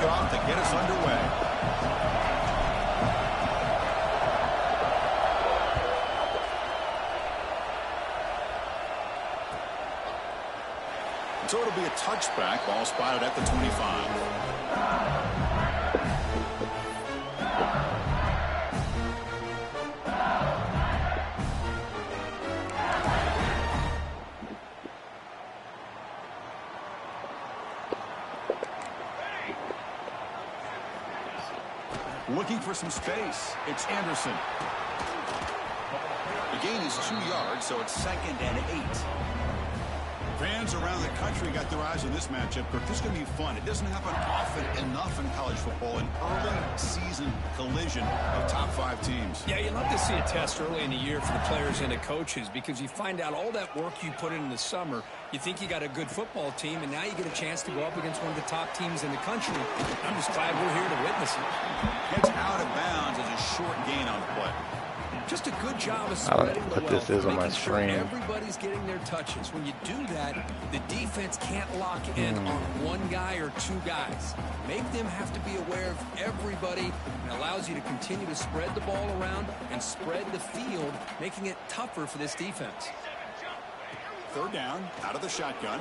it off to get us underway. So it'll be a touchback. Ball spotted at the 25. Looking for some space. It's Anderson. The gain is 2 yards, so it's 2nd and 8. Fans around the country got their eyes on this matchup. This is going to be fun. It doesn't happen often enough in college football, an early season collision of top 5 teams. Yeah, you love to see a test early in the year for the players and the coaches because you find out all that work you put in the summer. You think you got a good football team, and now you get a chance to go up against one of the top teams in the country. I'm just glad we're here to witness it. Gets out of bounds as a short gain on the play. Just a good job of spreading the wealth, this is on my making sure screen. everybody's getting their touches. When you do that, the defense can't lock in on one guy or 2 guys. Make them have to be aware of everybody, and allows you to continue to spread the ball around and spread the field, making it tougher for this defense. 3rd down, out of the shotgun.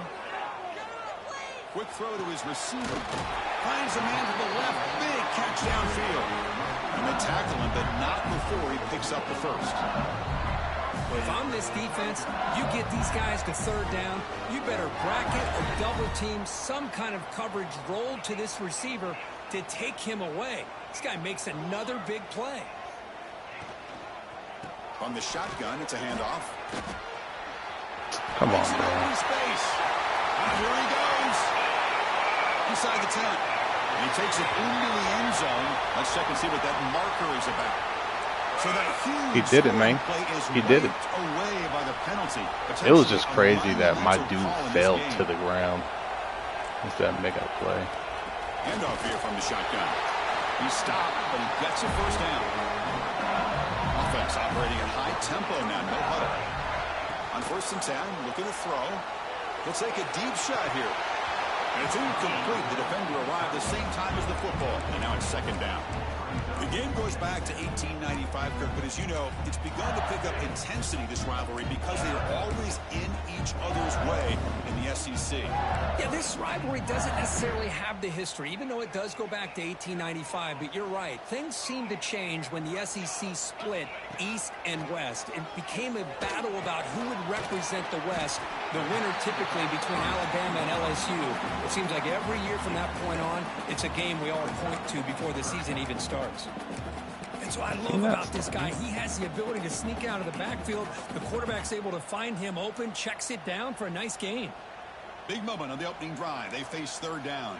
Quick throw to his receiver. Finds a man to the left. Big catch downfield. And they tackle him, but not before he picks up the first. Well, if I'm this defense, you get these guys to 3rd down, you better bracket or double team some kind of coverage rolled to this receiver to take him away. This guy makes another big play. From the shotgun, it's a handoff. Come on, Space. And here he goes. Inside the 10. And he takes it into the end zone. Let's check and see what that marker is about. So that huge He did it, man. He did it. Away by the penalty. It was just crazy that my dude fell to the ground. It's that mega play. Handoff here from the shotgun. He stopped, but he gets a first down. Offense operating at high tempo now. No huddle. On 1st and 10, look at the throw. He'll take a deep shot here. And it's incomplete. The defender arrived the same time as the football. And now it's 2nd down. The game goes back to 1895, Kirk, but as you know, it's begun to pick up intensity, this rivalry, because they are always in each other's way in the SEC. Yeah, this rivalry doesn't necessarily have the history, even though it does go back to 1895, but you're right. Things seem to change when the SEC split East and West. It became a battle about who would represent the West, the winner typically between Alabama and LSU. It seems like every year from that point on, it's a game we all point to before the season even starts. That's what I love about this guy. He has the ability to sneak out of the backfield. The quarterback's able to find him open, checks it down for a nice gain. Big moment on the opening drive. They face 3rd down.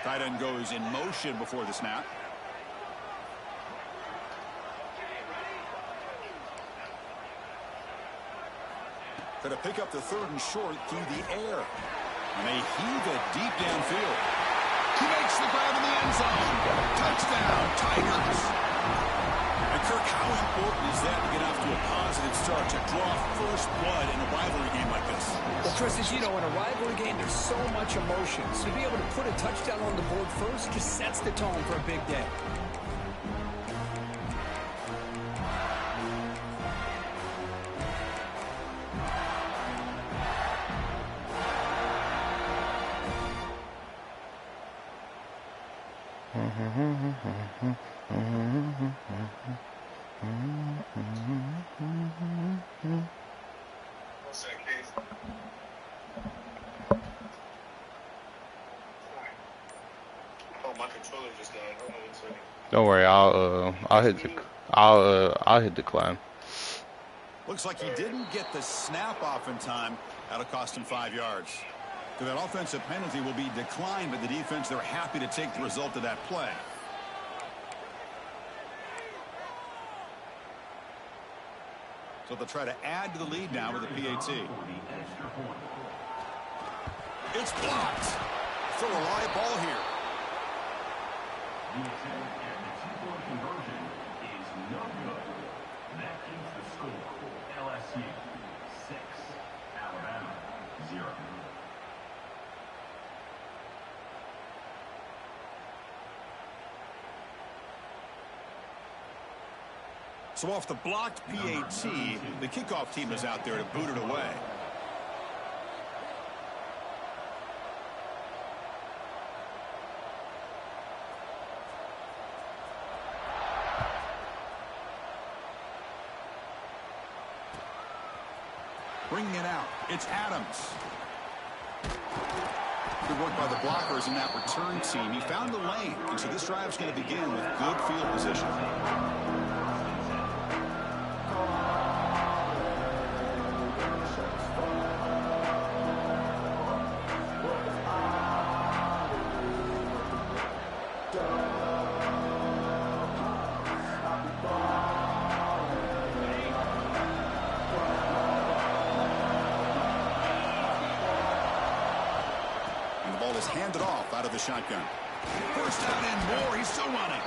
Tight end goes in motion before the snap. Going to pick up the 3rd and short through the air. And they heave it deep downfield. He makes the grab in the end zone. Touchdown, Tigers. And Kirk, how important is that to get off to a positive start, to draw first blood in a rivalry game like this? Well, Chris, as you know, in a rivalry game, there's so much emotion. So to be able to put a touchdown on the board first just sets the tone for a big day. Don't worry, I'll hit decline. Looks like he didn't get the snap off in time. That'll cost him 5 yards. So that offensive penalty will be declined, but the defense, they're happy to take the result of that play. So they'll try to add to the lead now with the PAT. It's blocked. Still a live ball here. The attempt at the two-point conversion is no good. That keeps the score. LSU 6, Alabama 0. So off the blocked PAT, the kickoff team is out there to boot it away. Bringing it out, it's Adams. Good work by the blockers in that return team. He found the lane, and so this drive's going to begin with good field position. Handed off out of the shotgun. First down and more. He's still running.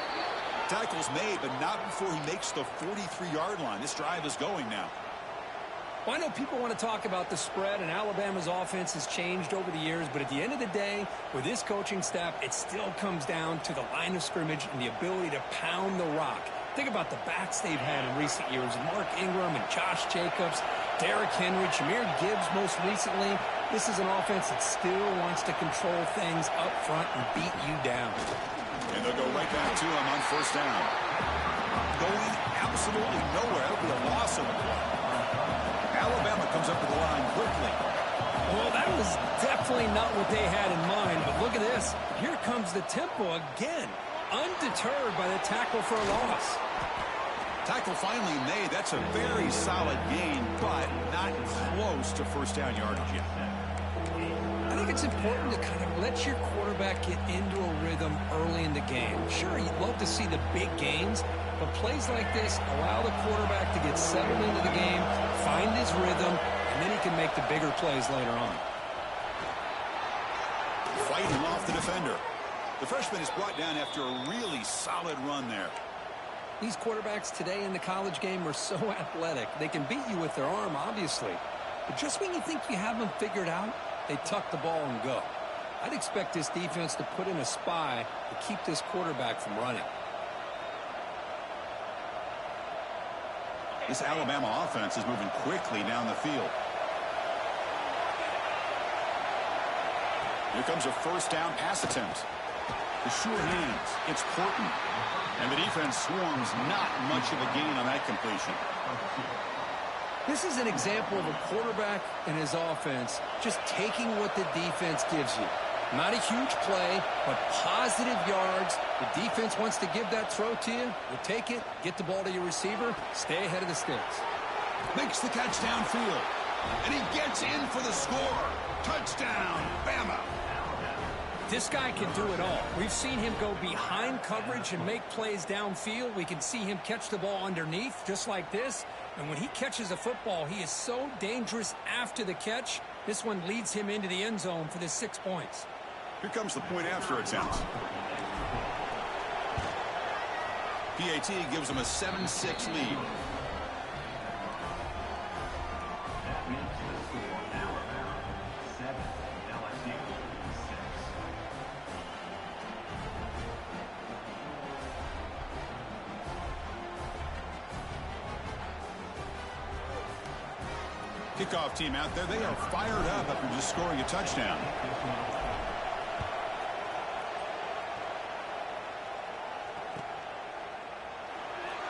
Tackle's made, but not before he makes the 43-yard line. This drive is going now. Well, I know people want to talk about the spread, and Alabama's offense has changed over the years, but at the end of the day, with this coaching staff, it still comes down to the line of scrimmage and the ability to pound the rock. Think about the backs they've had in recent years. Mark Ingram and Josh Jacobs, Derrick Henry, Jahmyr Gibbs most recently. This is an offense that still wants to control things up front and beat you down. And they'll go right back to him on first down. Going absolutely nowhere. That'll be a loss of the play. Alabama comes up to the line quickly. Well, that was definitely not what they had in mind, but look at this. Here comes the tempo again. Undeterred by the tackle for a loss. Tackle finally made. That's a very solid gain, but not close to first down yardage yet. I think it's important to kind of let your quarterback get into a rhythm early in the game. Sure, you'd love to see the big gains, but plays like this allow the quarterback to get settled into the game, find his rhythm, and then he can make the bigger plays later on. Fighting off the defender. The freshman is brought down after a really solid run there. These quarterbacks today in the college game are so athletic. They can beat you with their arm, obviously. But just when you think you have them figured out, they tuck the ball and go. I'd expect this defense to put in a spy to keep this quarterback from running. This Alabama offense is moving quickly down the field. Here comes a first down pass attempt. The sure hands. It's Porton. And the defense swarms not much of a gain on that completion. This is an example of a quarterback and his offense just taking what the defense gives you. Not a huge play, but positive yards. The defense wants to give that throw to you. You take it, get the ball to your receiver, stay ahead of the sticks. Makes the catch downfield. And he gets in for the score. Touchdown, Bama. This guy can do it all. We've seen him go behind coverage and make plays downfield. We can see him catch the ball underneath, just like this. And when he catches a football, he is so dangerous after the catch. This one leads him into the end zone for the 6 points. Here comes the point after attempt. PAT gives him a 7-6 lead. Kickoff team out there. They are fired up after just scoring a touchdown.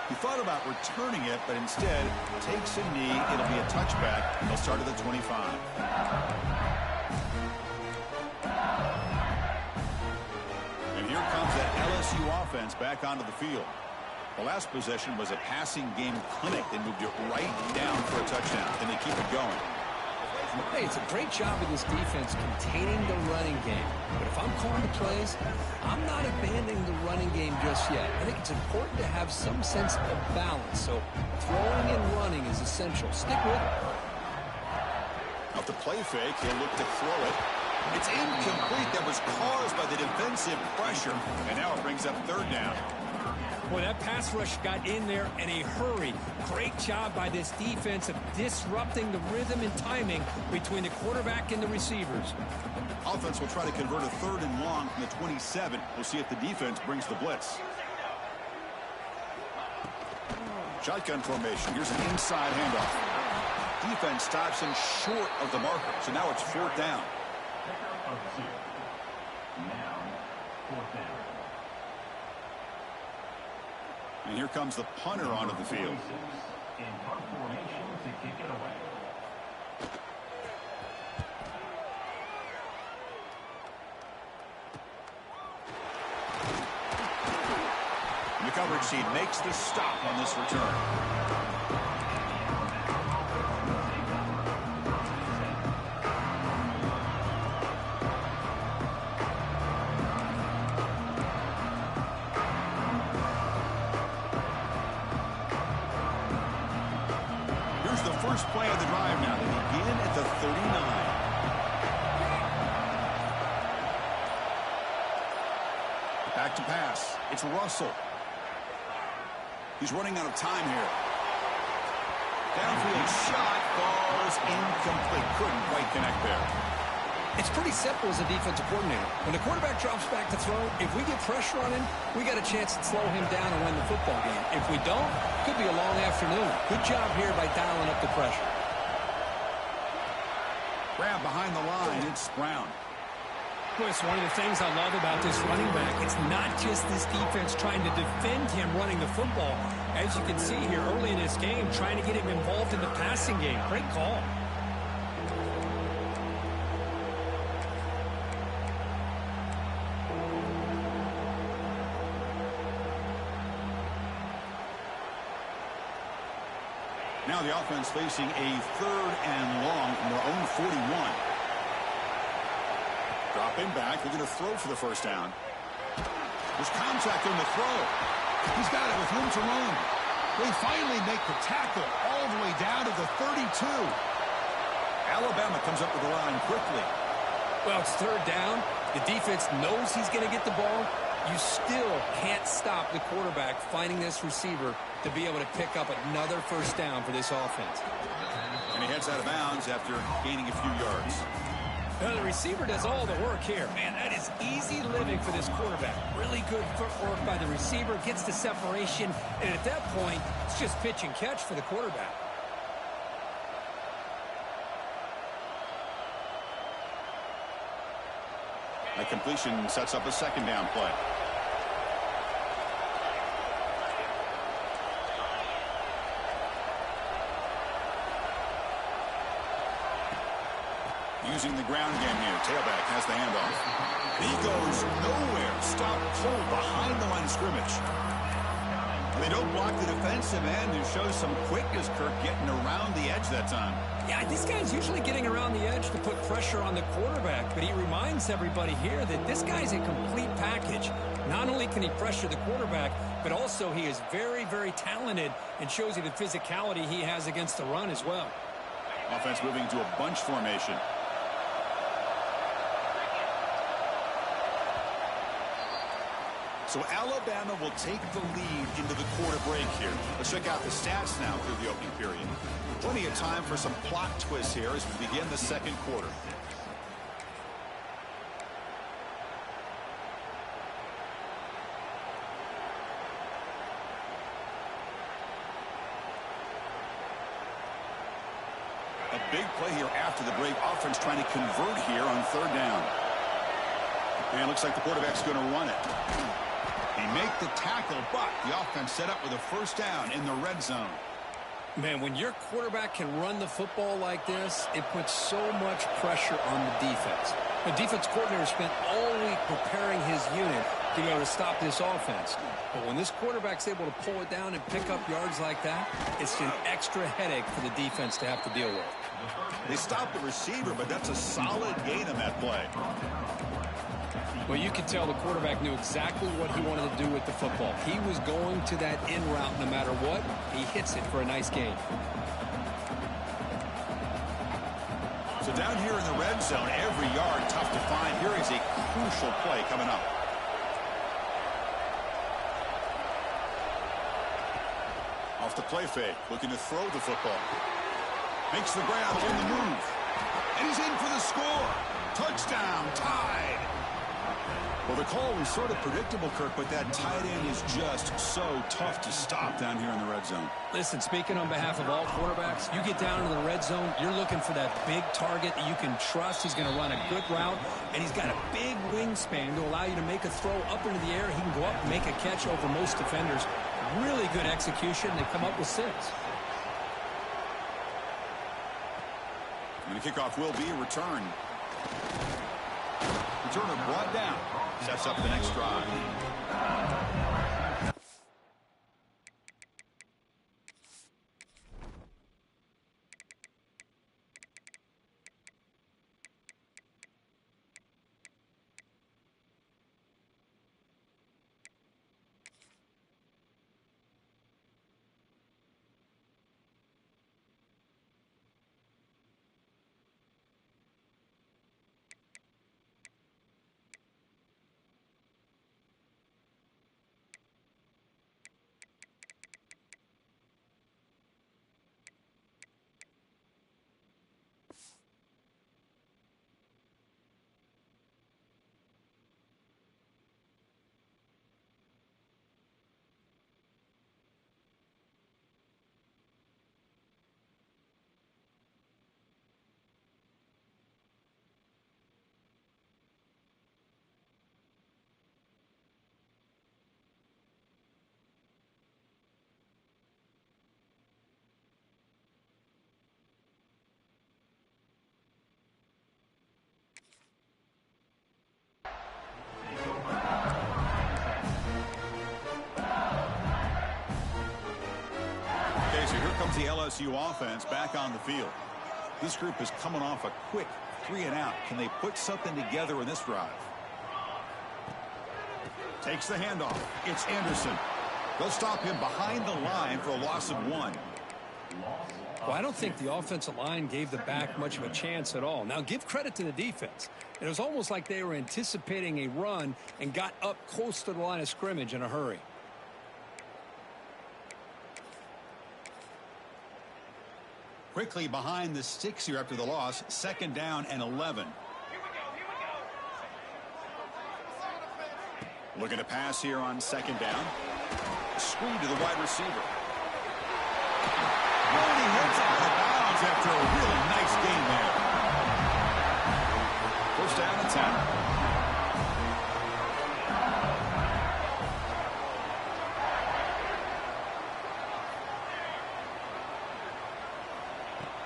He thought about returning it, but instead takes a knee. It'll be a touchback. They'll start at the 25. And here comes that LSU offense back onto the field. The last possession was a passing game clinic. They moved it right down for a touchdown, and they keep it going. Hey, it's a great job of this defense containing the running game. But if I'm calling the plays, I'm not abandoning the running game just yet. I think it's important to have some sense of balance. So throwing and running is essential. Stick with it. Off the play fake, he'll look to throw it. It's incomplete. That was caused by the defensive pressure. And now it brings up third down. Boy, that pass rush got in there in a hurry. Great job by this defense of disrupting the rhythm and timing between the quarterback and the receivers. Offense will try to convert a third and long from the 27. We'll see if the defense brings the blitz. Shotgun formation. Here's an inside handoff. Defense stops him short of the marker. So now it's 4th down. And here comes the punter onto the field. In punt formation to kick it away. And the coverage team makes the stop on this return. First play of the drive now. They begin at the 39. Back to pass. It's Russell. He's running out of time here. Downfield shot falls incomplete. Couldn't quite connect there. It's pretty simple as a defensive coordinator. When the quarterback drops back to throw, if we get pressure on him, we got a chance to slow him down and win the football game. If we don't, it could be a long afternoon. Good job here by dialing up the pressure. Grab behind the line. It's Brown. Well, it's one of the things I love about this running back. It's not just this defense trying to defend him running the football. As you can see here early in this game, trying to get him involved in the passing game. Great call. Now the offense facing a 3rd and long from their own 41. Dropping back. They're going to throw for the first down. There's contact on the throw. He's got it with room to run. They finally make the tackle all the way down to the 32. Alabama comes up with the line quickly. Well, it's 3rd down. The defense knows he's going to get the ball. You still can't stop the quarterback finding this receiver to be able to pick up another first down for this offense. And he heads out of bounds after gaining a few yards. Well, the receiver does all the work here. Man, that is easy living for this quarterback. Really good footwork by the receiver, gets the separation, and at that point, it's just pitch and catch for the quarterback. That completion sets up a 2nd down play. Using the ground game here. Tailback has the handoff. He goes nowhere. Stop pulled behind the line of scrimmage. They don't block the defensive end. It shows some quickness, Kirk, getting around the edge that time. Yeah, this guy's usually getting around the edge to put pressure on the quarterback, but he reminds everybody here that this guy's a complete package. Not only can he pressure the quarterback, but also he is very, very talented and shows you the physicality he has against the run as well. Offense moving into a bunch formation. So Alabama will take the lead into the quarter break here. Let's check out the stats now through the opening period. Plenty of time for some plot twists here as we begin the 2nd quarter. A big play here after the break. Offense trying to convert here on 3rd down. And it looks like the quarterback's going to run it. They make the tackle, but the offense set up with a first down in the red zone. Man, when your quarterback can run the football like this, it puts so much pressure on the defense. The defense coordinator spent all week preparing his unit to be able to stop this offense. But when this quarterback's able to pull it down and pick up yards like that, it's an extra headache for the defense to have to deal with. They stopped the receiver, but that's a solid gain on that play. Well, you could tell the quarterback knew exactly what he wanted to do with the football. He was going to that in route no matter what. He hits it for a nice gain. So down here in the red zone, every yard tough to find. Here is a crucial play coming up. Off the play fake, looking to throw the football. Makes the grab on the move. And he's in for the score. Touchdown, tied. Well, the call was sort of predictable, Kirk, but that tight end is just so tough to stop down here in the red zone. Listen, speaking on behalf of all quarterbacks, you get down into the red zone, you're looking for that big target that you can trust. He's going to run a good route, and he's got a big wingspan to allow you to make a throw up into the air. He can go up and make a catch over most defenders. Really good execution. They come up with 6. And the kickoff will be a return. Returner brought down. Sets up the next drive. The LSU offense back on the field. This group is coming off a quick 3-and-out. Can they put something together in this drive? Takes the handoff. It's Anderson. They'll stop him behind the line for a loss of 1. Well, I don't think the offensive line gave the back much of a chance at all. Now, give credit to the defense. It was almost like they were anticipating a run and got up close to the line of scrimmage in a hurry. Quickly behind the sticks here after the loss. 2nd down and 11. Looking to pass here on 2nd down. Screen to the wide receiver. Oh, he heads out of bounds after a really nice game there. 1st down and 10.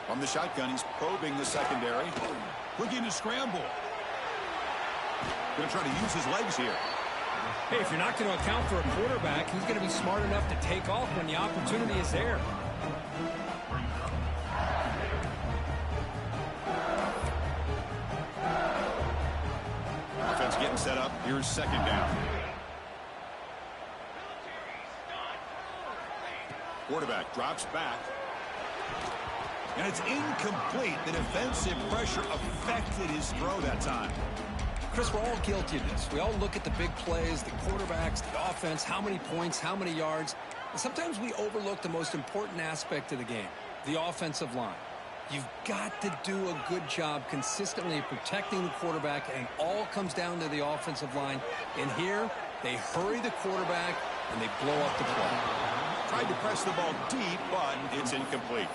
From the shotgun, he's probing the secondary. Looking to scramble. Going to try to use his legs here. Hey, if you're not going to account for a quarterback, he's going to be smart enough to take off when the opportunity is there. Offense getting set up. Here's 2nd down. Quarterback drops back. And it's incomplete. The defensive pressure affected his throw that time. Chris, we're all guilty of this. We all look at the big plays, the quarterbacks, the offense, how many points, how many yards. And sometimes we overlook the most important aspect of the game, the offensive line. You've got to do a good job consistently protecting the quarterback, and it all comes down to the offensive line. And here, they hurry the quarterback, and they blow up the play. Tried to press the ball deep, but it's incomplete.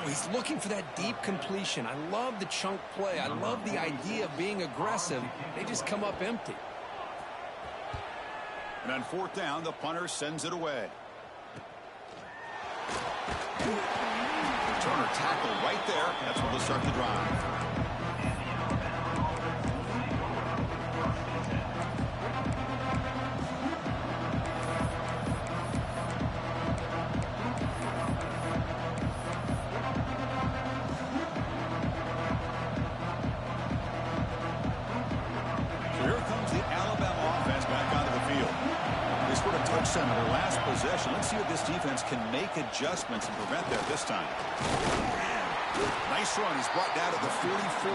He's looking for that deep completion. I love the chunk play. I love the idea of being aggressive. They just come up empty. And on 4th down, the punter sends it away. Turner tackled right there. That's where they'll start the drive. Center, their last possession. Let's see if this defense can make adjustments and prevent that this time. Nice run. He's brought down at the 44.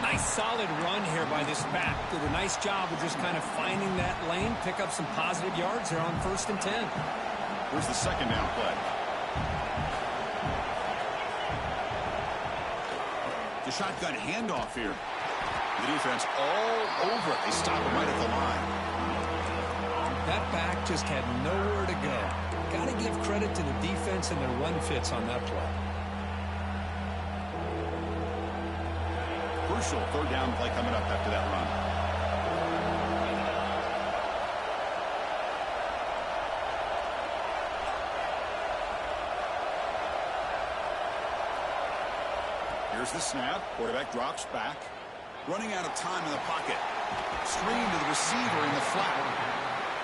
Nice solid run here by this back. Did a nice job of just kind of finding that lane, pick up some positive yards there on 1st and 10. Here's the 2nd down play. The shotgun handoff here. The defense all over it. They stop him right at the line. That back just had nowhere to go. Got to give credit to the defense and their run fits on that play. Crucial third down play coming up after that run. Here's the snap. Quarterback drops back. Running out of time in the pocket. Screen to the receiver in the flat.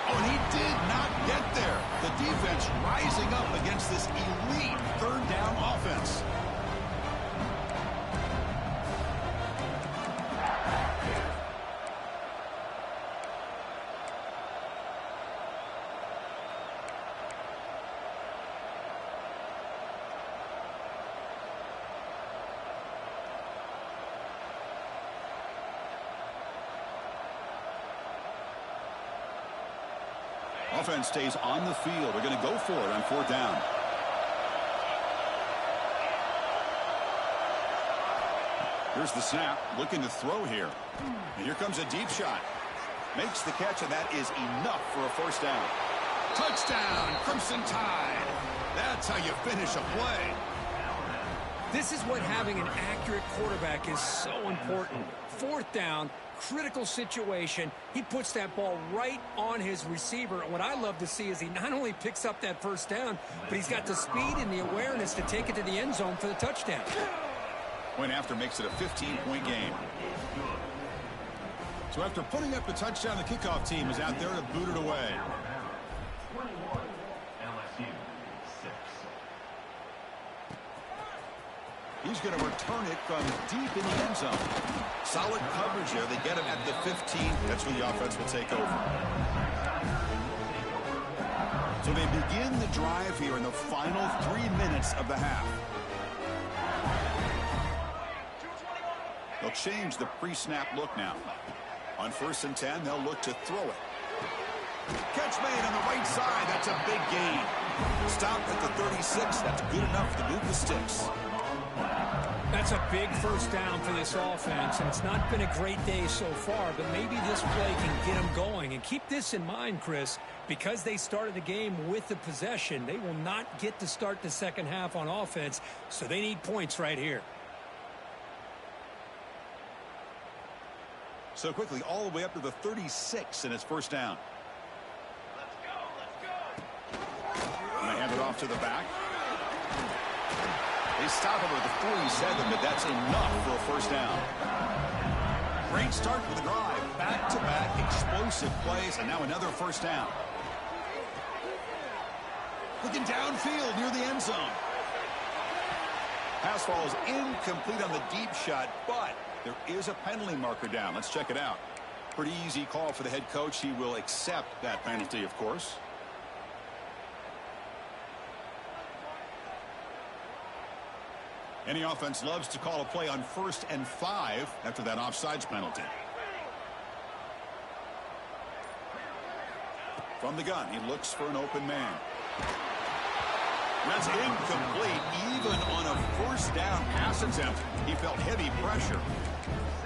Oh, and he did not get there. The defense rising up against this elite third down offense. Offense stays on the field. They're going to go for it on fourth down. Here's the snap. Looking to throw here. And here comes a deep shot. Makes the catch, and that is enough for a first down. Touchdown, Crimson Tide. That's how you finish a play. This is what having an accurate quarterback is so important. Fourth down, critical situation. He puts that ball right on his receiver. And what I love to see is he not only picks up that first down, but he's got the speed and the awareness to take it to the end zone for the touchdown. Point after makes it a 15-point game. So after putting up the touchdown, the kickoff team is out there to boot it away. 21, LSU 6. He's going to return it from deep in the end zone. Solid coverage there. They get him at the 15. That's where the offense will take over. So they begin the drive here in the final 3 minutes of the half. They'll change the pre-snap look now. On 1st and 10, they'll look to throw it. Catch made on the right side. That's a big gain. Stopped at the 36. That's good enough to move the sticks. That's a big first down for this offense, and it's not been a great day so far, but maybe this play can get them going. And keep this in mind, Chris, because they started the game with the possession, they will not get to start the second half on offense, so they need points right here. So quickly, all the way up to the 36 in his first down. Let's go. And they hand it off to the back. They stop him at the 47, but that's enough for a first down. Great start for the drive. Back-to-back explosive plays, and now another first down. Looking downfield near the end zone. Pass falls incomplete on the deep shot, but there is a penalty marker down. Let's check it out. Pretty easy call for the head coach. He will accept that penalty, of course. Any offense loves to call a play on 1st and 5 after that offsides penalty. From the gun, he looks for an open man. That's incomplete. Even on a first down pass attempt, he felt heavy pressure.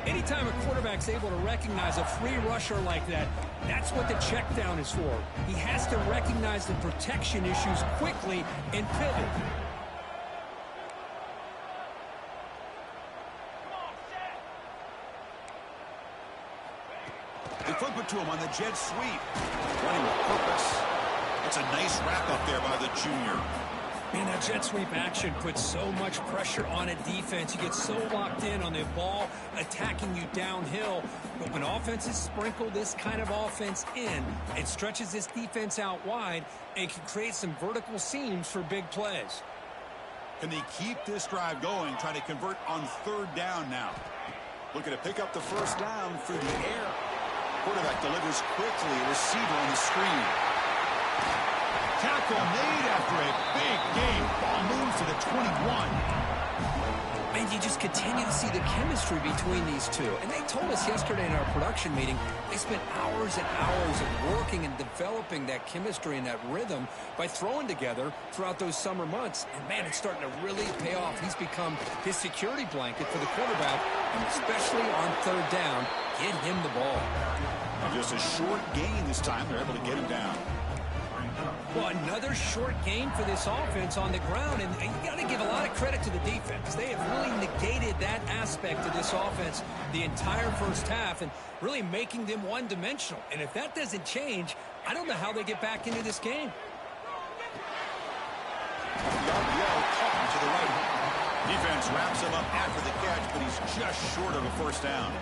Anytime a quarterback's able to recognize a free rusher like that, that's what the check down is for. He has to recognize the protection issues quickly and pivot. They flip it to him on the jet sweep. Running with purpose. That's a nice wrap up there by the junior. Man, that jet sweep action puts so much pressure on a defense. You get so locked in on the ball attacking you downhill. But when offenses sprinkle this kind of offense in, it stretches this defense out wide and can create some vertical seams for big plays. Can they keep this drive going, trying to convert on 3rd down now? Looking to pick up the first down through the air. Quarterback delivers quickly, a receiver on the screen. Tackle made after a big game. Ball moves to the 21. And you just continue to see the chemistry between these two. And they told us yesterday in our production meeting, they spent hours and hours of working and developing that chemistry and that rhythm by throwing together throughout those summer months. And, man, it's starting to really pay off. He's become his security blanket for the quarterback, and especially on third down, get him the ball. And just a short gain this time. They're able to get him down. Well, another short gain for this offense on the ground, and you got to give a lot of credit to the defense. They have really negated that aspect of this offense the entire first half and really making them one-dimensional. And if that doesn't change, I don't know how they get back into this game. The RPO caught to the right. Defense wraps him up after the catch, but he's just short of a first down.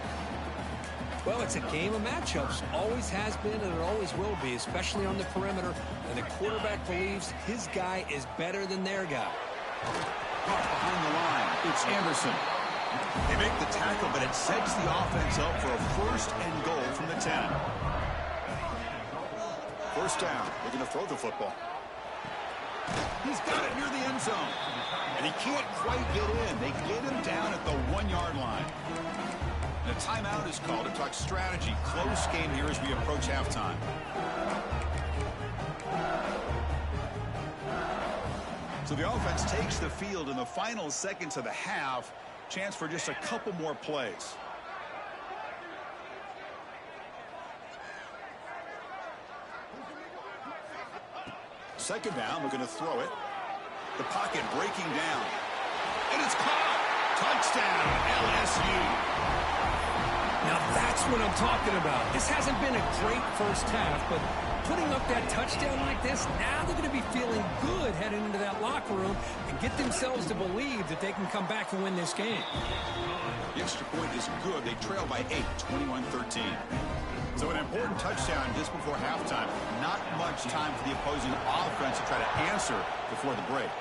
Well, it's a game of matchups. Always has been and it always will be, especially on the perimeter. And the quarterback believes his guy is better than their guy. Caught behind the line. It's Anderson. They make the tackle, but it sets the offense up for a first and goal from the 10. First down. They're going to throw the football. He's got it near the end zone. And he can't quite get in. They get him down at the 1-yard line. The timeout is called to talk strategy. Close game here as we approach halftime. So the offense takes the field in the final seconds of the half. Chance for just a couple more plays. Second down, we're going to throw it. The pocket breaking down. And it's caught. Touchdown, LSU. Now that's what I'm talking about. This hasn't been a great first half, but putting up that touchdown like this, now they're going to be feeling good heading into that locker room and get themselves to believe that they can come back and win this game. The extra point is good. They trail by 8, 21-13. So an important touchdown just before halftime. Not much time for the opposing offense to try to answer before the break.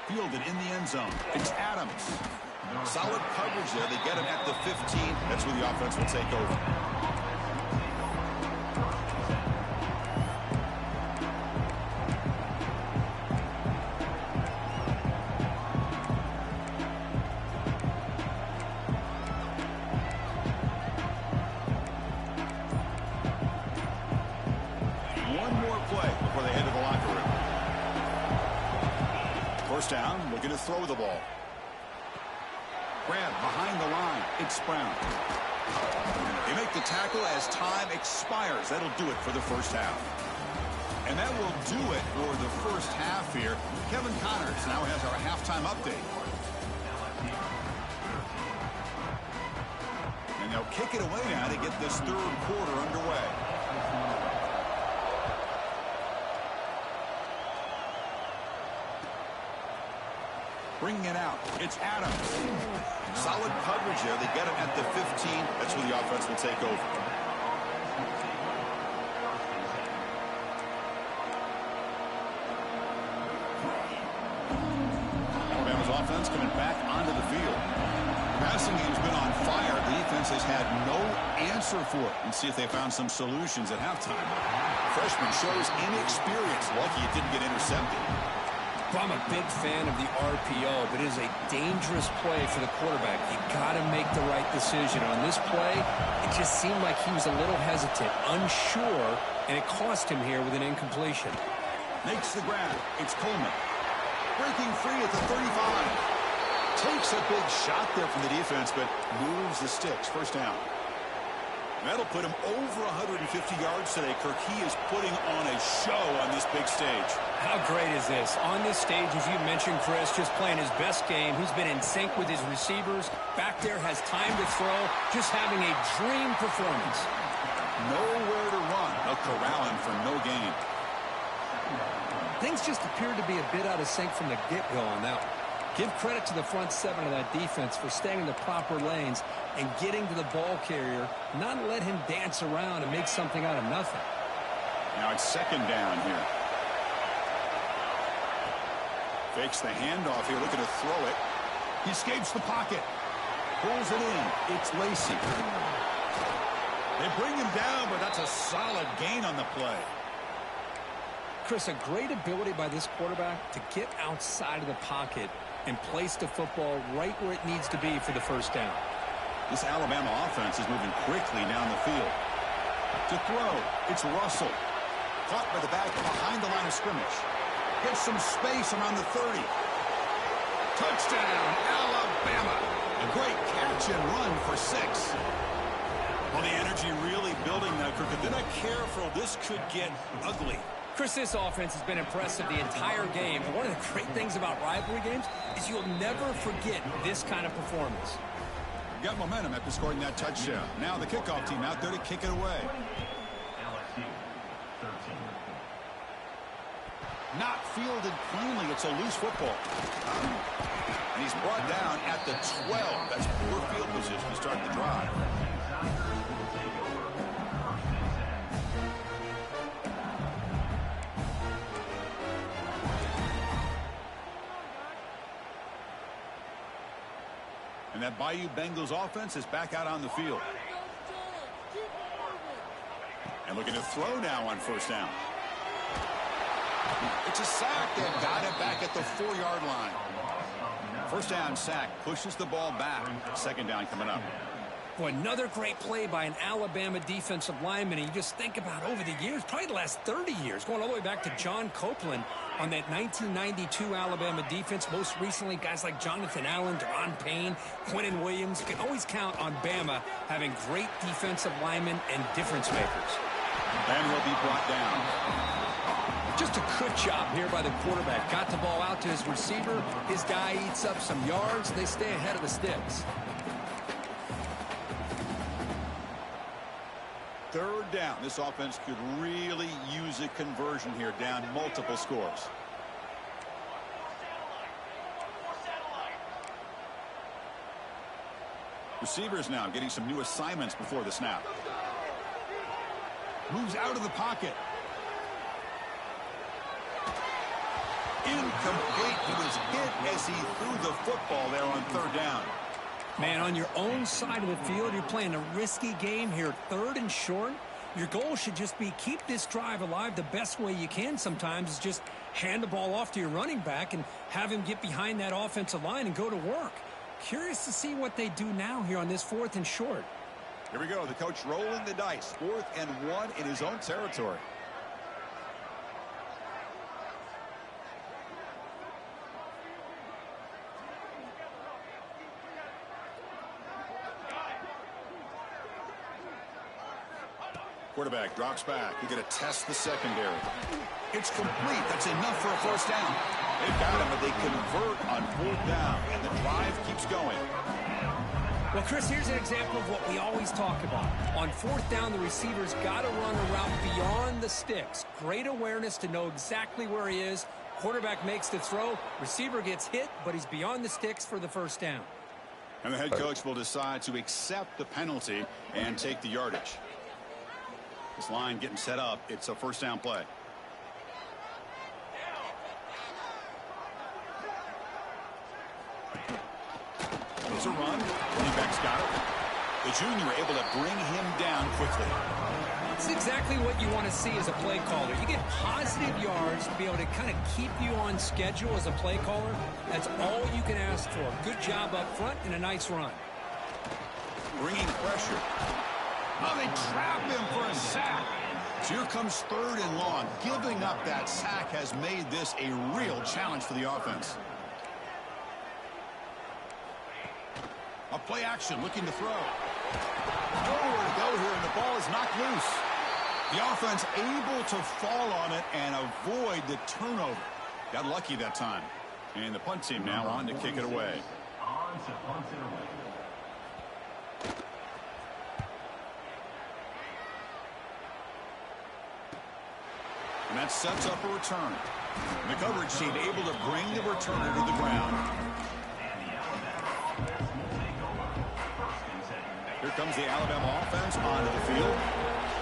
Fielded in the end zone. It's Adams. Solid coverage there. They get him at the 15. That's where the offense will take over. One more play before they head to the locker room. First down, we're going to throw the ball. Grab behind the line. It's Brown. They make the tackle as time expires. That'll do it for the first half. And that will do it for the first half here. Kevin Connors now has our halftime update. And they'll kick it away now to get this third quarter underway. Bringing it out. It's Adams. Solid coverage there. They get him at the 15. That's where the offense will take over. Alabama's offense coming back onto the field. The passing game's been on fire. The defense has had no answer for it. And see if they found some solutions at halftime. Freshman shows inexperience. Lucky it didn't get intercepted. I'm a big fan of the RPO, but it is a dangerous play for the quarterback. You got to make the right decision. On this play, it just seemed like he was a little hesitant, unsure, and it cost him here with an incompletion. Makes the grab. It's Coleman. Breaking free at the 35. Takes a big shot there from the defense, but moves the sticks. First down. That'll put him over 150 yards today. Kirk, he is putting on a show on this big stage. How great is this? On this stage, as you mentioned, Chris, just playing his best game. He's been in sync with his receivers. Back there, has time to throw. Just having a dream performance. Nowhere to run. They'll corral him for no gain. Things just appeared to be a bit out of sync from the get-go on that one. Give credit to the front seven of that defense for staying in the proper lanes and getting to the ball carrier, not let him dance around and make something out of nothing. Now it's second down here. Fakes the handoff here, looking to throw it. He escapes the pocket. Pulls it in. It's Lacey. They bring him down, but that's a solid gain on the play. Chris, a great ability by this quarterback to get outside of the pocket and place the football right where it needs to be for the first down. This Alabama offense is moving quickly down the field. To throw, it's Russell. Caught by the back behind the line of scrimmage. Gets some space around the 30. Touchdown, Alabama. A great catch and run for 6. Well, the energy really building now, Kirk. If they're not careful, this could get ugly. Chris, this offense has been impressive the entire game. And one of the great things about rivalry games is you'll never forget this kind of performance. Got momentum after scoring that touchdown. Now the kickoff team out there to kick it away. LSU 13. Not fielded cleanly. It's a loose football. And he's brought down at the 12. That's poor field position to start the drive. And that Bayou Bengals offense is back out on the field. And looking to throw now on first down. It's a sack. They've got it back at the 4-yard line. First down sack pushes the ball back. Second down coming up. Boy, another great play by an Alabama defensive lineman. And you just think about over the years, probably the last 30 years, going all the way back to John Copeland on that 1992 Alabama defense. Most recently, guys like Jonathan Allen, Deron Payne, Quentin Williams. You can always count on Bama having great defensive linemen and difference makers. And will be brought down. Just a good job here by the quarterback. Got the ball out to his receiver. His guy eats up some yards. They stay ahead of the sticks. Third down. This offense could really use a conversion here, down multiple scores. Receivers now getting some new assignments before the snap. Moves out of the pocket. Incomplete. He was hit as he threw the football there on third down. Man, on your own side of the field, you're playing a risky game here. 3rd and short. Your goal should just be keep this drive alive. The best way you can sometimes is just hand the ball off to your running back and have him get behind that offensive line and go to work. Curious to see what they do now here on this 4th and short. Here we go. The coach rolling the dice. 4th and 1 in his own territory. Quarterback drops back. You're going to test the secondary. It's complete. That's enough for a first down. They've got him, but they convert on 4th down, and the drive keeps going. Well, Chris, here's an example of what we always talk about. On 4th down, the receiver's got to run a route beyond the sticks. Great awareness to know exactly where he is. Quarterback makes the throw. Receiver gets hit, but he's beyond the sticks for the first down. And the head coach will decide to accept the penalty and take the yardage. This line getting set up. It's a first down play. There's a run. Running back's got it. The junior able to bring him down quickly. It's exactly what you want to see as a play caller. You get positive yards to be able to kind of keep you on schedule as a play caller. That's all you can ask for. Good job up front and a nice run. Bringing pressure. Oh, they trap him for a sack. So here comes 3rd and long. Giving up that sack has made this a real challenge for the offense. A play action looking to throw. Nowhere to go here, and the ball is knocked loose. The offense able to fall on it and avoid the turnover. Got lucky that time. And the punt team now on to kick it away. On to punt it away. And that sets up a return. And the coverage team able to bring the returner to the ground. Here comes the Alabama offense onto the field.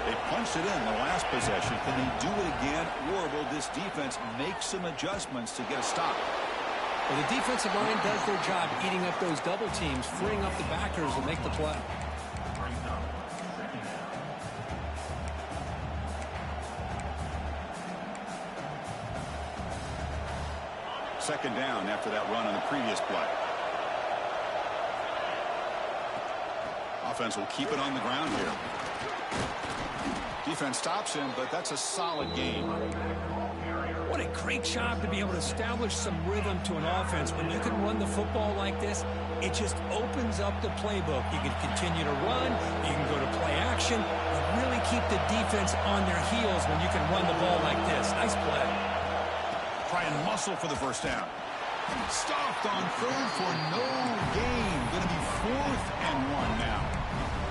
They punched it in the last possession. Can they do it again, or will this defense make some adjustments to get a stop? Well, the defensive line does their job eating up those double teams, freeing up the backers to make the play. Second down after that run on the previous play. Offense will keep it on the ground here. Defense stops him, but that's a solid game. What a great job to be able to establish some rhythm to an offense. When you can run the football like this, it just opens up the playbook. You can continue to run, you can go to play action, and really keep the defense on their heels when you can run the ball like this. Nice play. Try and muscle for the first down. Stopped on third for no gain. Going to be 4th and 1 now.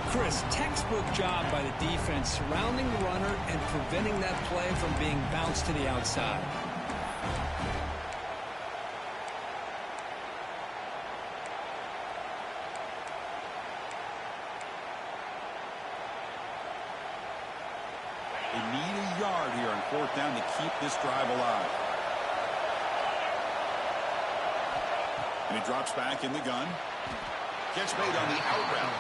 Chris, textbook job by the defense surrounding the runner and preventing that play from being bounced to the outside. They need a yard here on 4th down to keep this drive alive. And he drops back in the gun. Catch made on the out route.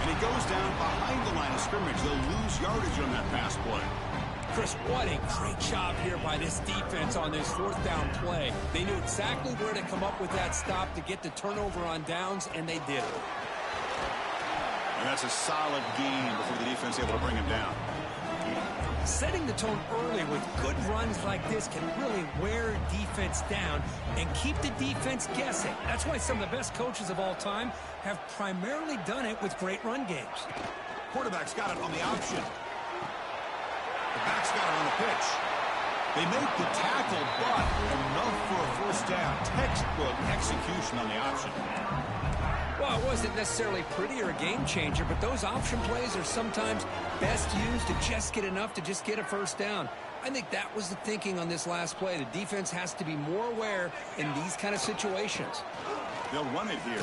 And he goes down behind the line of scrimmage. They'll lose yardage on that pass play. Chris, what a great job here by this defense on this 4th down play. They knew exactly where to come up with that stop to get the turnover on downs, and they did it. And that's a solid gain before the defense able to bring him down. Setting the tone early with good runs like this can really wear defense down and keep the defense guessing. That's why some of the best coaches of all time have primarily done it with great run games. Quarterback's got it on the option. The back's got it on the pitch. They make the tackle, but enough for a first down. Textbook execution on the option. Well, it wasn't necessarily pretty or a game changer, but those option plays are sometimes best used to just get enough to just get a first down. I think that was the thinking on this last play. The defense has to be more aware in these kind of situations. They'll run it here.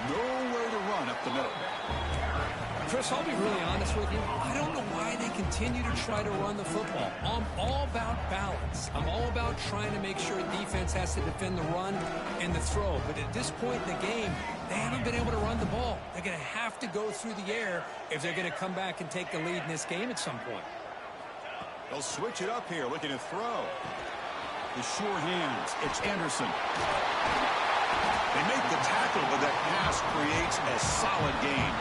Nowhere to run up the middle. Chris, I'll be really honest with you. I don't know why they continue to try to run the football. I'm all about balance. I'm all about trying to make sure defense has to defend the run and the throw. But at this point in the game, they haven't been able to run the ball. They're going to have to go through the air if they're going to come back and take the lead in this game at some point. They'll switch it up here, looking to throw. The sure hands. It's Anderson. They make the tackle, but that pass creates a solid gain.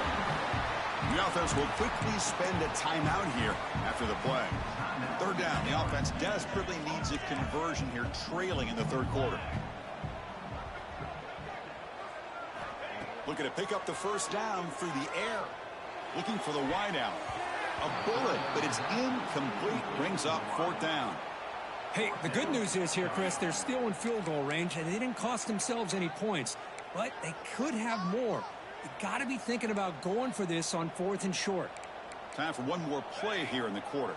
The offense will quickly spend a timeout here after the play. 3rd down. The offense desperately needs a conversion here, trailing in the 3rd quarter. Looking to pick up the first down through the air. Looking for the wideout. A bullet, but it's incomplete. Brings up 4th down. Hey, the good news is here, Chris, they're still in field goal range, and they didn't cost themselves any points. But they could have more. You got to be thinking about going for this on 4th and short. Time for one more play here in the quarter.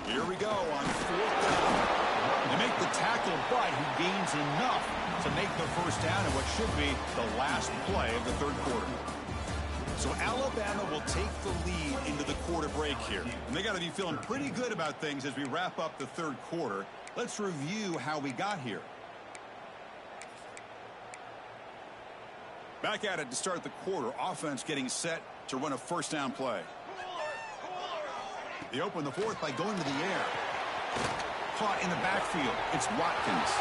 Here we go on 4th down. They make the tackle, but he gains enough to make the first down in what should be the last play of the 3rd quarter. So Alabama will take the lead into the quarter break here. And they got to be feeling pretty good about things as we wrap up the 3rd quarter. Let's review how we got here. Back at it to start the quarter. Offense getting set to run a first down play. They open the 4th by going to the air. Caught in the backfield. It's Watkins.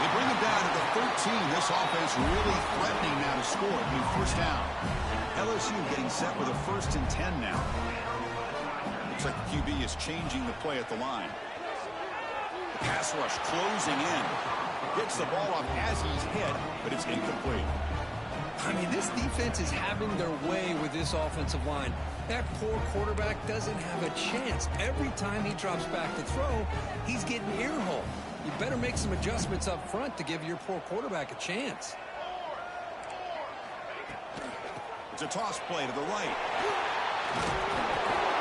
They bring it down to the 13. This offense really threatening now to score. New first down. LSU getting set with a 1st and 10 now. Looks like the QB is changing the play at the line. The pass rush closing in. Gets the ball off as he's hit, but it's incomplete. I mean, this defense is having their way with this offensive line. That poor quarterback doesn't have a chance. Every time he drops back to throw, he's getting ear-hole. You better make some adjustments up front to give your poor quarterback a chance. It's a toss play to the right.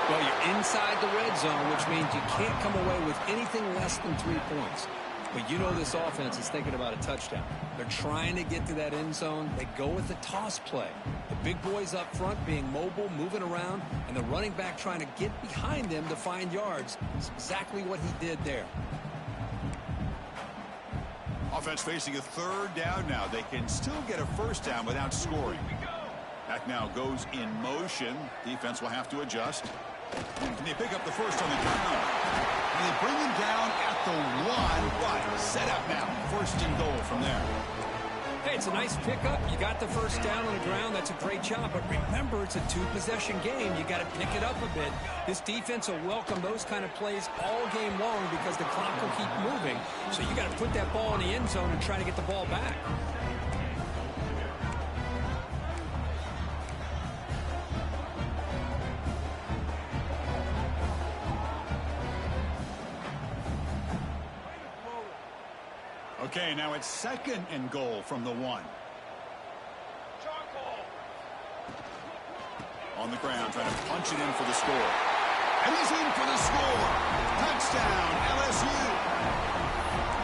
Well, you're inside the red zone, which means you can't come away with anything less than 3 points. But you know this offense is thinking about a touchdown. They're trying to get to that end zone. They go with the toss play. The big boys up front being mobile, moving around, and the running back trying to get behind them to find yards. It's exactly what he did there. Offense facing a 3rd down now. They can still get a first down without scoring. Back now goes in motion. Defense will have to adjust. And they pick up the first on the ground. And they bring him down at the 1. But set up now. First and goal from there. Hey, it's a nice pickup. You got the first down on the ground. That's a great job. But remember, it's a two-possession game. You got to pick it up a bit. This defense will welcome those kind of plays all game long because the clock will keep moving. So you got to put that ball in the end zone and try to get the ball back. Okay, now it's second and goal from the 1. On the ground, trying to punch it in for the score. And he's in for the score. Touchdown, LSU.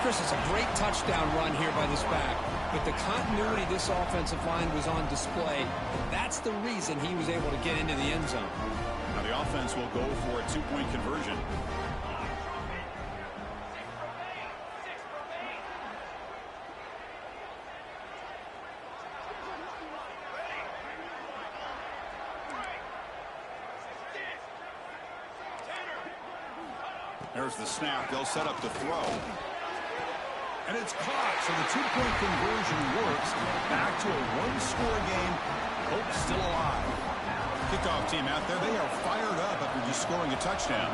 Chris, it's a great touchdown run here by this back. But the continuity this offensive line was on display. That's the reason he was able to get into the end zone. Now the offense will go for a 2-point conversion. There's the snap. They'll set up the throw. And it's caught, so the 2-point conversion works. Back to a one-score game. Hope still alive. Kickoff team out there. They are fired up after just scoring a touchdown.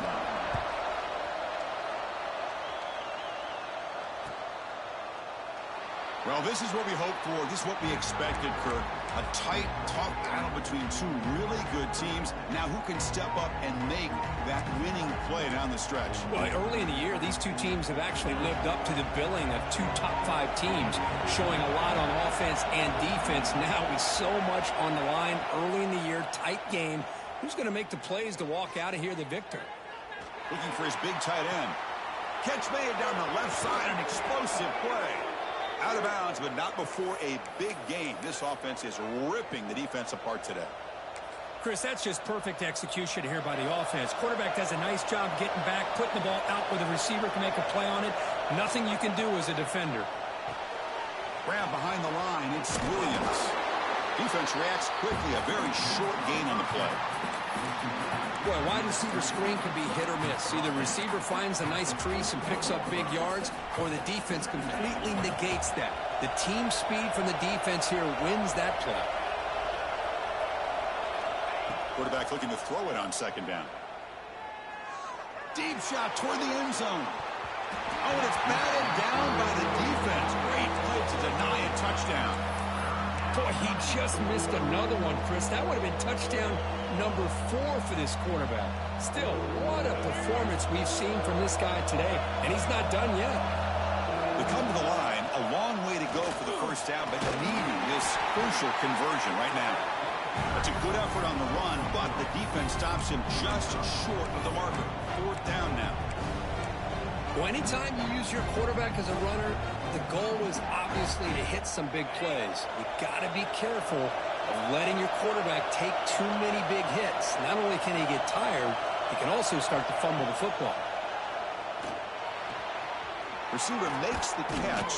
Well, this is what we hoped for. This is what we expected, Kirk. A tight, tough battle between two really good teams. Now, who can step up and make that winning play down the stretch? Well, early in the year, these two teams have actually lived up to the billing of two top-5 teams, showing a lot on offense and defense. Now, with so much on the line early in the year, tight game, who's going to make the plays to walk out of here the victor? Looking for his big tight end. Catch made down the left side, an explosive play. Out of bounds, but not before a big game. This offense is ripping the defense apart today. Chris, that's just perfect execution here by the offense. Quarterback does a nice job getting back, putting the ball out where the receiver can make a play on it. Nothing you can do as a defender. Grab behind the line. It's Williams. Defense reacts quickly. A very short gain on the play. Boy, wide receiver screen can be hit or miss. Either receiver finds a nice crease and picks up big yards, or the defense completely negates that. The team speed from the defense here wins that play. Quarterback looking to throw it on second down. Deep shot toward the end zone. Oh, and it's batted down by the defense. Great play to deny a touchdown. Boy, he just missed another one, Chris. That would have been touchdown number 4 for this quarterback. Still, what a performance we've seen from this guy today, and he's not done yet. They come to the line, a long way to go for the first down, but needing this crucial conversion right now. That's a good effort on the run, but the defense stops him just short of the marker. Fourth down now. Well, anytime you use your quarterback as a runner, the goal is obviously to hit some big plays. You got to be careful of letting your quarterback take too many big hits. Not only can he get tired, he can also start to fumble the football. Receiver makes the catch.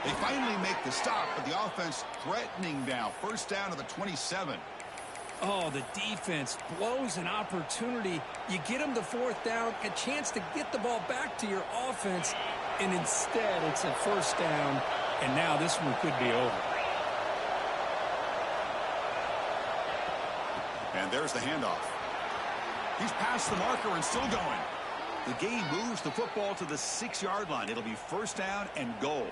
They finally make the stop, but the offense threatening now. First down to the 27. Oh, the defense blows an opportunity. You get them the fourth down, a chance to get the ball back to your offense, and instead it's a first down, and now this one could be over. And there's the handoff. He's past the marker and still going. The game moves the football to the 6-yard line. It'll be first down and goal.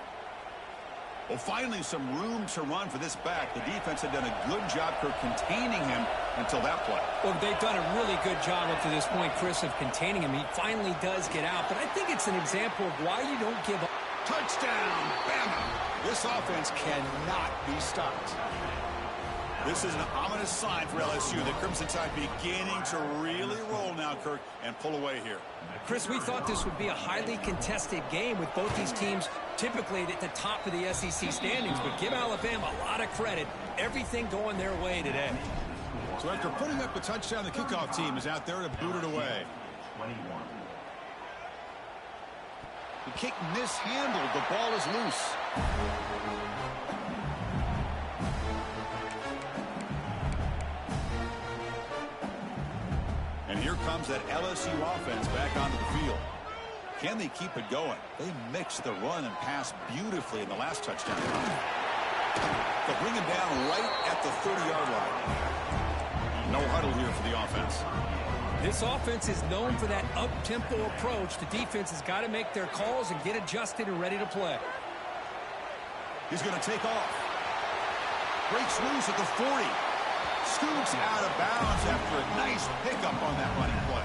Well, finally, some room to run for this back. The defense had done a good job for containing him until that play. Well, they've done a really good job up to this point, Chris, of containing him. He finally does get out, but I think it's an example of why you don't give up. Touchdown, Bama! This offense cannot be stopped. This is an ominous sign for LSU. The Crimson Tide beginning to really roll now, Kirk, and pull away here. Chris, we thought this would be a highly contested game with both these teams typically at the top of the SEC standings, but give Alabama a lot of credit. Everything going their way today. So after putting up the touchdown, the kickoff team is out there to boot it away. 21. The kick mishandled. The ball is loose. And here comes that LSU offense back onto the field. Can they keep it going? They mixed the run and pass beautifully in the last touchdown. They'll bring him down right at the 30-yard line. No huddle here for the offense. This offense is known for that up-tempo approach. The defense has got to make their calls and get adjusted and ready to play. He's going to take off. Breaks loose at the 40. Scoots out of bounds after a nice pickup on that running play.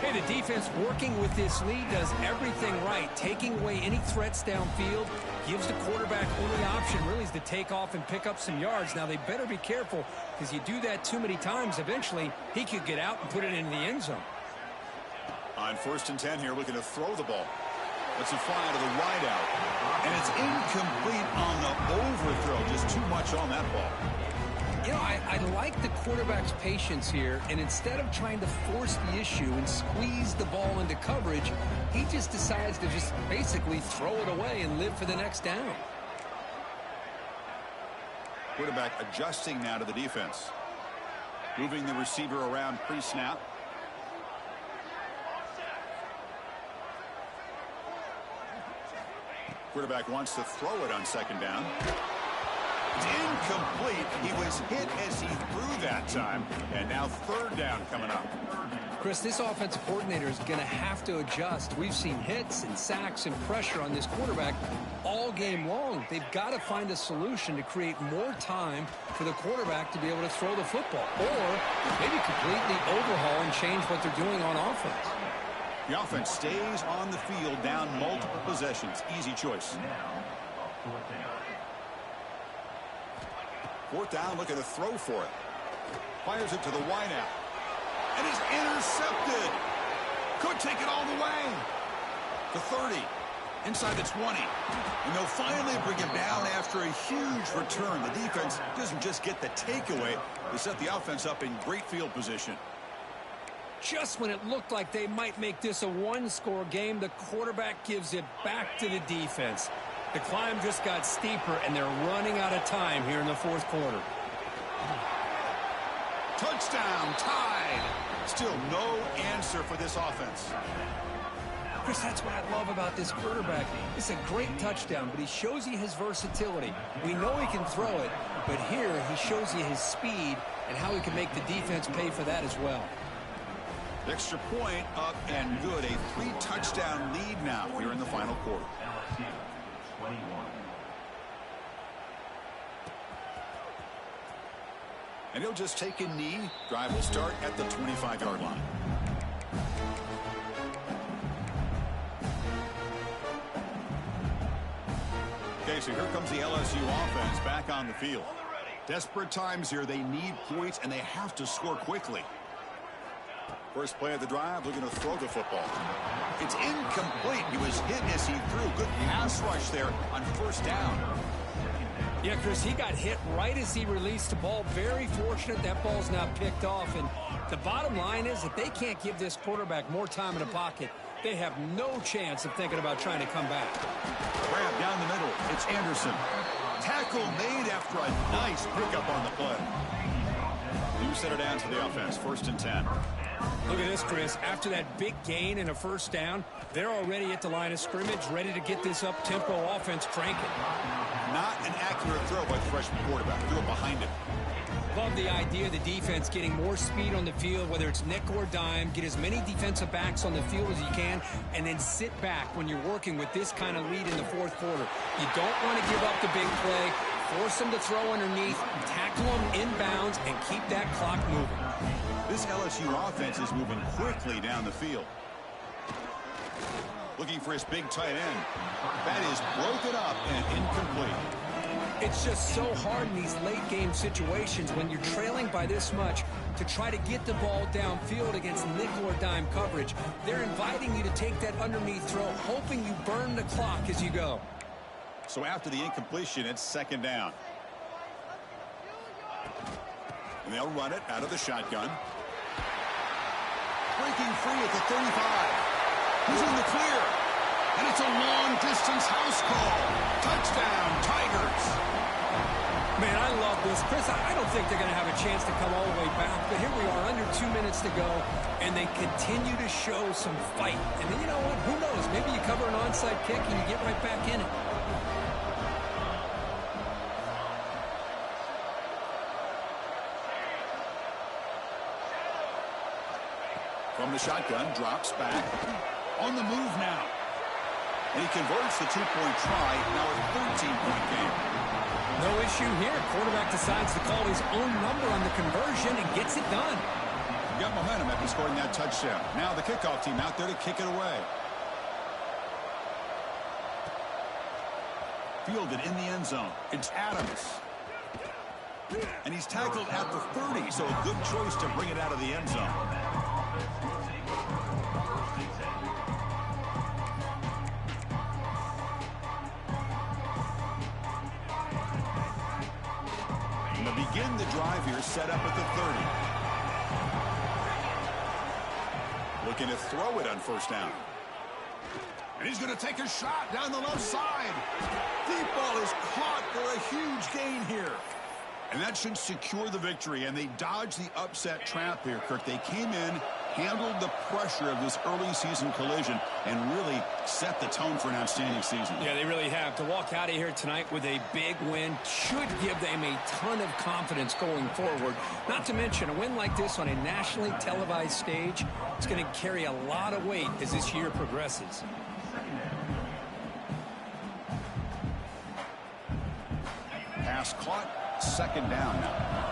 Hey, the defense working with this lead does everything right. Taking away any threats downfield, gives the quarterback only option really is to take off and pick up some yards. Now, they better be careful because you do that too many times, eventually he could get out and put it into the end zone. On 1st and 10 here, looking to throw the ball. Lets it fly to the wide out. And it's incomplete on the overthrow. Just too much on that ball. You know, I like the quarterback's patience here, and instead of trying to force the issue and squeeze the ball into coverage, he just decides to just basically throw it away and live for the next down. Quarterback adjusting now to the defense. Moving the receiver around pre-snap. Quarterback wants to throw it on 2nd down. It's incomplete. He was hit as he threw that time. And now 3rd down coming up. Chris, this offensive coordinator is going to have to adjust. We've seen hits and sacks and pressure on this quarterback all game long. They've got to find a solution to create more time for the quarterback to be able to throw the football. Or maybe completely overhaul and change what they're doing on offense. The offense stays on the field down multiple possessions. Easy choice. 4th down, looking to throw for it. Fires it to the wideout. And is intercepted. Could take it all the way. The 30. Inside the 20. And they'll finally bring him down after a huge return. The defense doesn't just get the takeaway. They set the offense up in great field position. Just when it looked like they might make this a one-score game, the quarterback gives it back to the defense. The climb just got steeper, and they're running out of time here in the 4th quarter. Touchdown, tied. Still no answer for this offense. Chris, that's what I love about this quarterback. It's a great touchdown, but he shows you his versatility. We know he can throw it, but here he shows you his speed and how he can make the defense pay for that as well. The extra point up and good. A 3-touchdown lead now here in the final quarter. LSU 21. And he'll just take a knee. Drive will start at the 25-yard line. Okay, so here comes the LSU offense back on the field. Desperate times here. They need points, and they have to score quickly. First play of the drive, looking to throw the football. It's incomplete. He was hit as he threw. Good pass rush there on 1st down. Yeah, Chris, he got hit right as he released the ball. Very fortunate that ball's not picked off. And the bottom line is that they can't give this quarterback more time in the pocket. They have no chance of thinking about trying to come back. Grab down the middle. It's Anderson. Tackle made after a nice pickup on the play. You set it down to the offense. 1st and 10. Look at this, Chris. After that big gain and a 1st down, they're already at the line of scrimmage, ready to get this up-tempo offense cranking. Not an accurate throw by the freshman quarterback. Threw it behind him. Love the idea of the defense getting more speed on the field, whether it's nickel or dime, get as many defensive backs on the field as you can, and then sit back when you're working with this kind of lead in the 4th quarter. You don't want to give up the big play, force them to throw underneath, tackle them inbounds, and keep that clock moving. This LSU offense is moving quickly down the field. Looking for his big tight end. That is broken up and incomplete. It's just so hard in these late-game situations when you're trailing by this much to try to get the ball downfield against nickel or dime coverage. They're inviting you to take that underneath throw, hoping you burn the clock as you go. So after the incompletion, it's 2nd down. And they'll run it out of the shotgun. Breaking free at the 35. He's in the clear. And it's a long-distance house call. Touchdown, Tigers. Man, I love this. Chris, I don't think they're going to have a chance to come all the way back, but here we are, under 2 minutes to go, and they continue to show some fight. And then, you know what? Who knows? Maybe you cover an onside kick and you get right back in it. From the shotgun, drops back. On the move now. And he converts the two-point try, now a 13-point game. No issue here. Quarterback decides to call his own number on the conversion and gets it done. You got momentum after scoring that touchdown. Now the kickoff team out there to kick it away. Fielded in the end zone. It's Adams. And he's tackled at the 30, so a good choice to bring it out of the end zone. Begin the drive here, set up at the 30. Looking to throw it on first down. And he's going to take a shot down the left side. Deep ball is caught for a huge gain here. And that should secure the victory, and they dodged the upset trap here, Kirk. They came in, handled the pressure of this early season collision, and really set the tone for an outstanding season. Yeah, they really have. To walk out of here tonight with a big win should give them a ton of confidence going forward. Not to mention, a win like this on a nationally televised stage, it's going to carry a lot of weight as this year progresses. Pass caught, second down now.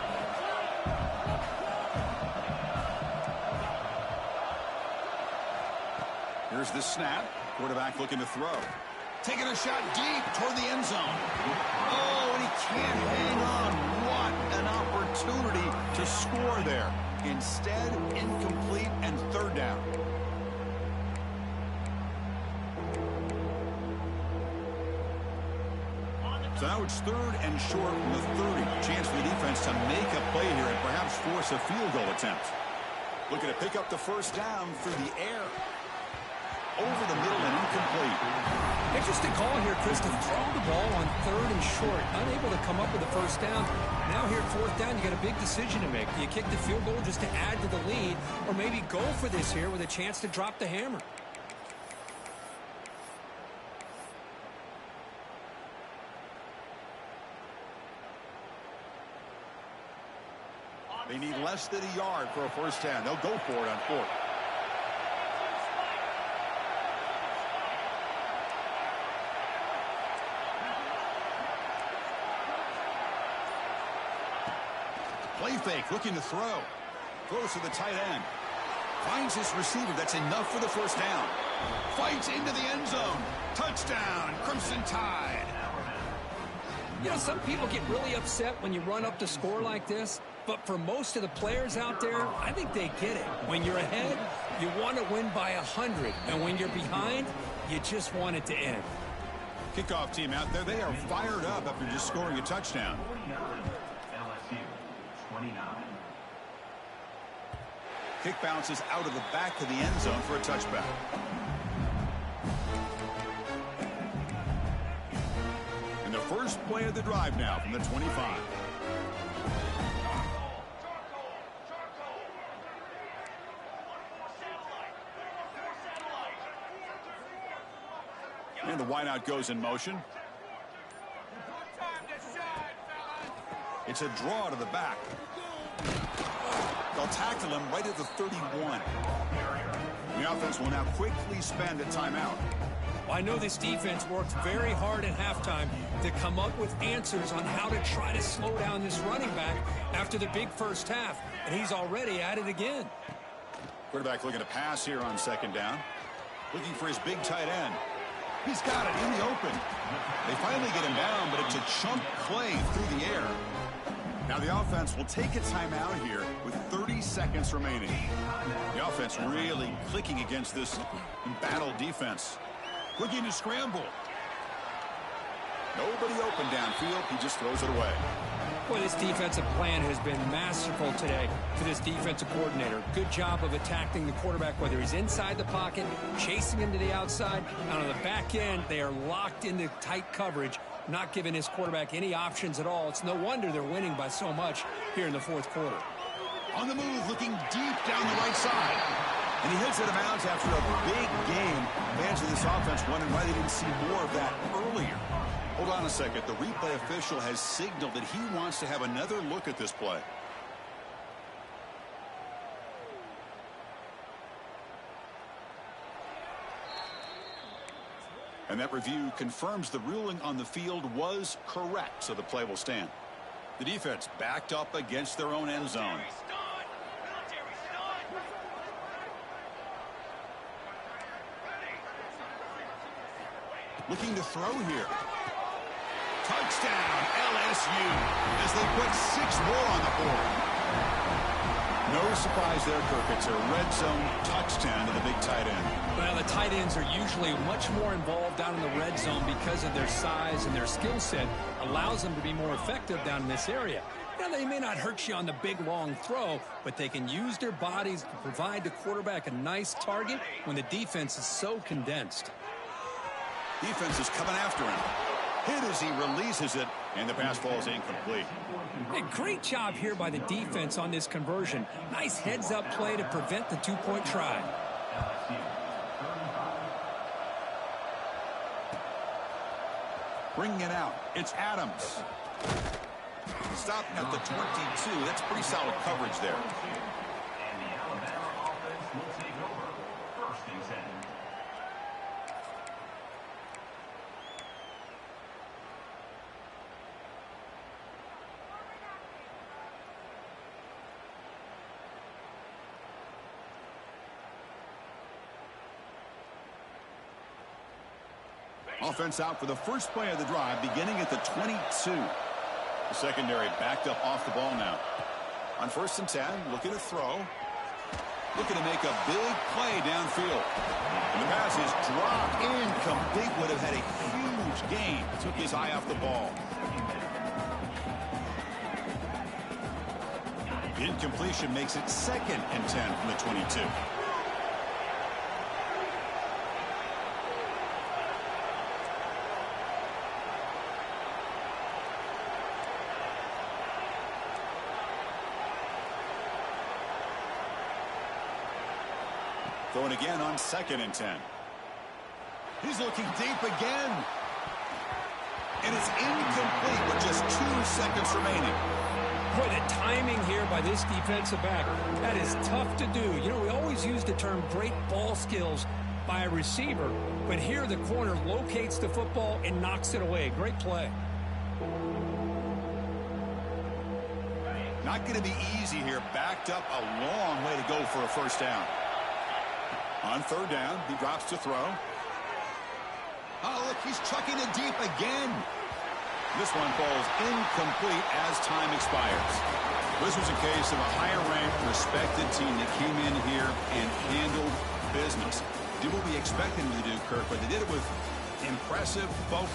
Here's the snap. Quarterback looking to throw. Taking a shot deep toward the end zone. Oh, and he can't hang on. What an opportunity to score there. Instead, incomplete and third down. So now it's third and short from the 30. Chance for the defense to make a play here and perhaps force a field goal attempt. Looking to pick up the first down through the air. Over the middle and incomplete. Interesting call here, Chris, to throw the ball on third and short. Unable to come up with a first down. Now here, fourth down, you got a big decision to make. Do you kick the field goal just to add to the lead, or maybe go for this here with a chance to drop the hammer? They need less than a yard for a first down. They'll go for it on fourth. Play fake, looking to throw. Throws to the tight end. Finds his receiver. That's enough for the first down. Fights into the end zone. Touchdown, Crimson Tide. You know, some people get really upset when you run up to score like this, but for most of the players out there, I think they get it. When you're ahead, you want to win by 100, and when you're behind, you just want it to end. Kickoff team out there, they are fired up after just scoring a touchdown. LSU 29. Kick bounces out of the back of the end zone for a touchback. And the first play of the drive now from the 25. And the wideout goes in motion. It's a draw to the back. They'll tackle him right at the 31. The offense will now quickly spend a timeout. Well, I know this defense worked very hard at halftime to come up with answers on how to try to slow down this running back after the big first half, and he's already at it again. Quarterback looking to pass here on second down. Looking for his big tight end. He's got it in the open. They finally get him down, but it's a chunk play through the air. Now the offense will take a timeout here with 30 seconds remaining. The offense really clicking against this embattled defense. Looking to scramble. Nobody open downfield. He just throws it away. Boy, this defensive plan has been masterful today for this defensive coordinator. Good job of attacking the quarterback, whether he's inside the pocket, chasing him to the outside, and on the back end, they are locked into tight coverage not giving his quarterback any options at all. It's no wonder they're winning by so much here in the fourth quarter. On the move, looking deep down the right side. And he hits it out of bounds after a big game. Fans of this offense wondering why they didn't see more of that earlier. Hold on a second. The replay official has signaled that he wants to have another look at this play. And that review confirms the ruling on the field was correct, so the play will stand. The defense backed up against their own end zone. Looking to throw here. Touchdown, LSU, as they put 6 more on the board. No surprise there, Kirk. It's a red zone touchdown to the big tight end. Well, the tight ends are usually much more involved down in the red zone because of their size, and their skill set allows them to be more effective down in this area. Now, they may not hurt you on the big, long throw, but they can use their bodies to provide the quarterback a nice target when the defense is so condensed. Defense is coming after him. Hit as he releases it, and the pass falls incomplete. Hey, great job here by the defense on this conversion. Nice heads-up play to prevent the two-point try. Bringing it out, it's Adams. Stop at the 22. That's pretty solid coverage there. And the Alabama offense will take over. 1st and 10. Offense out for the first play of the drive, beginning at the 22. The secondary backed up off the ball now. On 1st and 10, looking to throw. Looking to make a big play downfield. And the pass is dropped incomplete. Would have had a huge gain. Took his eye off the ball. Incompletion makes it 2nd and 10 from the 22. Throwing again on 2nd and 10. He's looking deep again. And it's incomplete with just 2 seconds remaining. Boy, the timing here by this defensive back, that is tough to do. You know, we always use the term great ball skills by a receiver, but here the corner locates the football and knocks it away. Great play. Not going to be easy here. Backed up a long way to go for a first down. On 3rd down, he drops to throw. Oh, look, he's chucking it deep again. This one falls incomplete as time expires. This was a case of a higher-ranked, respected team that came in here and handled business. Did what we expected them to do, Kirk, but they did it with impressive focus.